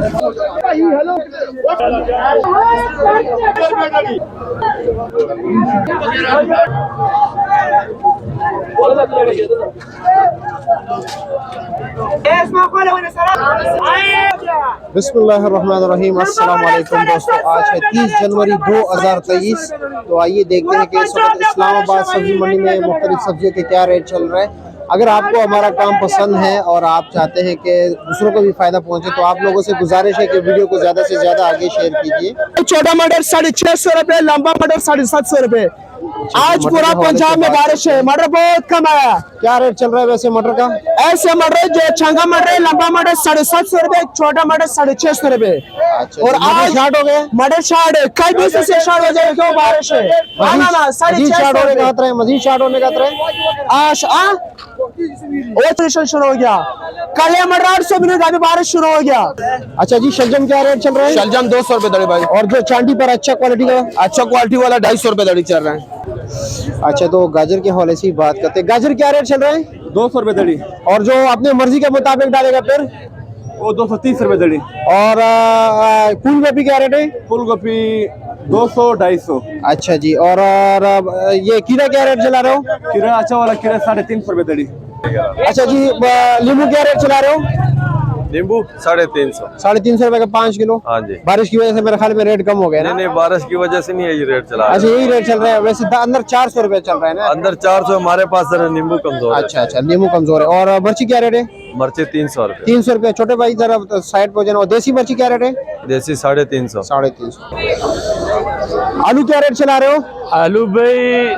बिस्मिल्लाहिर्रहमानिर्रहीम। अस्सलाम वालेकुम दोस्तों, आज है 30 जनवरी 2023। तो आइए देखते हैं कि इस वक्त इस्लामाबाद सब्जी मंडी में मुख्तलिफ सब्जियों के क्या रेट चल रहे हैं। अगर आपको हमारा काम पसंद है और आप चाहते हैं कि दूसरों को भी फायदा पहुंचे तो आप लोगों से गुजारिश है कि वीडियो को ज्यादा से ज्यादा आगे शेयर कीजिए। छोटा मटर 650 रुपए, लंबा मटर 750 रुपए। आज पूरा पंजाब में बारिश है, मटर बहुत कम आया। क्या रेट चल रहा है वैसे मटर का? ऐसे मटर जो छंगा मटर, लंबा मटर 750 रुपए, छोटा मटर 650 रुपए। अच्छा, और आज स्टार्ट हो गए, मटर स्टार्ट है, कल भी से स्टार्ट हो जाएगा क्यों बारिश है। मजीद स्टार्ट होने का खतरा है, मजीद स्टार्ट होने का खतरा है। शुरू हो गया, कल मटर 800 मिनट, अभी बारिश शुरू हो गया। अच्छा जी, शलजम क्या रेट चल रहा है? शलजम 200 रुपए दड़ी भाई। और जो चांदी पर अच्छा क्वालिटी वाला 250 रुपए दड़ी चल रहा है। अच्छा, तो गाजर के हवाले से बात करते हैं। गाजर क्या रेट चल रहा है? 200 रुपए दड़ी। और जो अपने मर्जी के मुताबिक डालेगा फिर वो 230 रुपए दड़ी। और फूल गोभी क्या रेट है? फूल गोभी 200 250। अच्छा जी, और ये खीरा क्या रेट चला रहे हो? खीरा अच्छा वाला खीरा 350 रुपए दड़ी। अच्छा जी, नींबू क्या रेट चला रहे हो? नींबू 350। 350 रुपए का 5 किलो। हाँ जी। बारिश की वजह से मेरे ख्याल में रेट कम हो गया ना? नहीं, बारिश की वजह से नहीं है, ये रेट चला। अच्छा, यही रेट चल रहा है। वैसे अंदर 400 रुपए चल रहा है ना? अंदर 400, हमारे पास जरा नींबू कमजोर है। अच्छा, नींबू कमजोर है। और मिर्ची क्या रेट है? मिर्ची 300 रुपए। 300 रुपए। छोटे भाई जरा साइड पे जाना। और देसी मिर्ची क्या रेट है? देसी 350। 350। आलू क्या रेट चला रहे हो? आलू भाई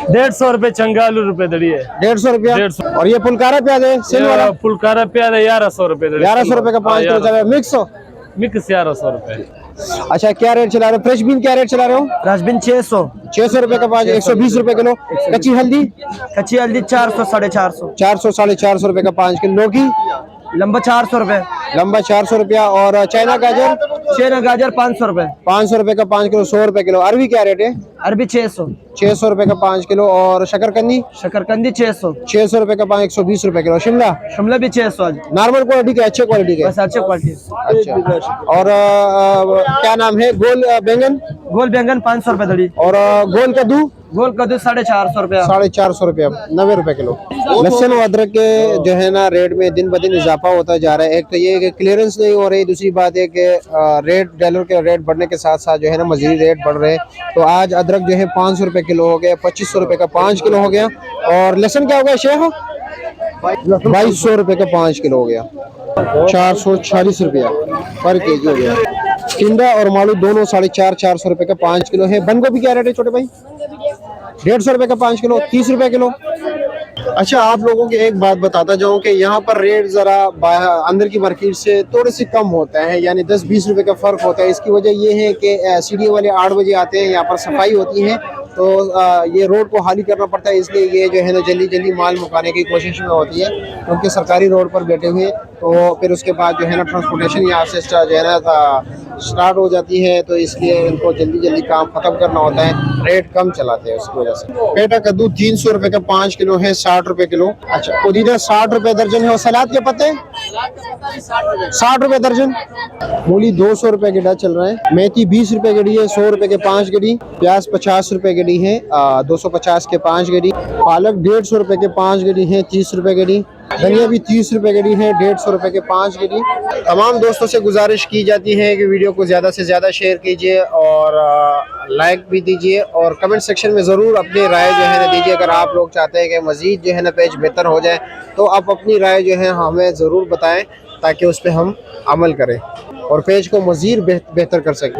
150 रुपए चंगा आलू रुपए दड़ी है। 150 रुपया। 150। और ये फुलकारा प्याज है सेल वाला? फुलकारा प्याज 1100 रुपए दड़ी। 1100 रुपए का 5 किलो चल रहा है। मिक्स मिक्स 1100 रुपए। अच्छा, क्या रेट चला रहे हो? फ्रेश बीन क्या रेट चला रहे हो? राजबीन 600 रुपए का 5, 120 रुपए किलो। कच्ची हल्दी 400 450। 400 450 रुपए का 5 किलो। लौकी लंबा 400 रुपए। लंबा 400 रुपया। और चाइना गाजर 500 रुपए। 500 रुपए का 5 किलो, 100 रुपए किलो। अरबी क्या रेट है? अरबी 600 रुपए का 5 किलो। और शकरकंदी 600 रुपए का 5, 120 रुपए किलो। शिमला भी 600। नॉर्मल क्वालिटी के, अच्छे क्वालिटी के? बस अच्छे क्वालिटी। अच्छा, और क्या नाम है? गोल बैंगन 500 रुपए दड़ी। और गोल कद्दू 450 रुपया। 450 रुपया, 90 रुपए किलो। लहसुन और अदरक के जो है ना रेट में दिन ब दिन इजाफा होता जा रहा है। एक तो ये कि क्लियरेंस नहीं हो रही, दूसरी बात है कि रेट डॉलर के रेट बढ़ने के साथ साथ जो है ना मजदूरी रेट बढ़ रहे हैं। तो आज अदरक जो है 500 रुपए किलो हो गया, 2500 रुपए का 5 किलो हो गया। और लहसुन क्या हो गया शेख? 2200 रुपए का 5 किलो हो गया। 440 रुपया पर केजी हो गया। टिंडा और मालू दोनों 450 रुपए का 5 किलो है। बंद गोभी क्या रेट है छोटे भाई? 150 रुपए का 5 किलो, 30 रुपए किलो। अच्छा, आप लोगों की एक बात बताता जाऊं कि यहाँ पर रेट जरा अंदर की मार्केट से थोड़े से कम होता है, यानी 10-20 रुपए का फर्क होता है। इसकी वजह ये है कि सीढ़ी वाले 8 बजे आते हैं, यहाँ पर सफाई होती है तो ये रोड को खाली करना पड़ता है, इसलिए ये जो है ना जल्दी जल्दी माल मुकाने की कोशिश में होती है, क्योंकि सरकारी रोड पर बैठे हुए। तो फिर उसके बाद जो है ना ट्रांसपोर्टेशन यहाँ से जो है ना स्टार्ट हो जाती है, तो इसलिए इनको जल्दी जल्दी काम खत्म करना होता है, रेट कम चलाते हैं उसकी वजह से। पेटा कद्दू 300 रुपए का 5 किलो है, 60 रुपए किलो। अच्छा, पुदीना 60 रुपए दर्जन है। और सलाद के पत्ते 60 रुपए दर्जन। मूली 200 रुपए गड्ढा चल रहा है। मेथी 20 रुपए गड्ढी है, 100 रुपए के 5 गड्ढी। प्याज 50 रुपए गड्ढी है, 250 के 5 गड्ढी। पालक 150 रुपए के 5 गड्ढी है, 30 रुपए गड्ढी। धनिया भी 30 रुपए गड्ढी है, 150 रुपए के 5 गड्ढी। तमाम दोस्तों से गुजारिश की जाती है कि वीडियो को ज्यादा से ज्यादा शेयर कीजिए और लाइक भी दीजिए और कमेंट सेक्शन में ज़रूर अपनी राय जो है ना दीजिए। अगर आप लोग चाहते हैं कि मज़ीद जो है ना पेज बेहतर हो जाए तो आप अपनी राय जो है हमें ज़रूर बताएं, ताकि उस पर हम अमल करें और पेज को मज़ीद बेहतर कर सकें।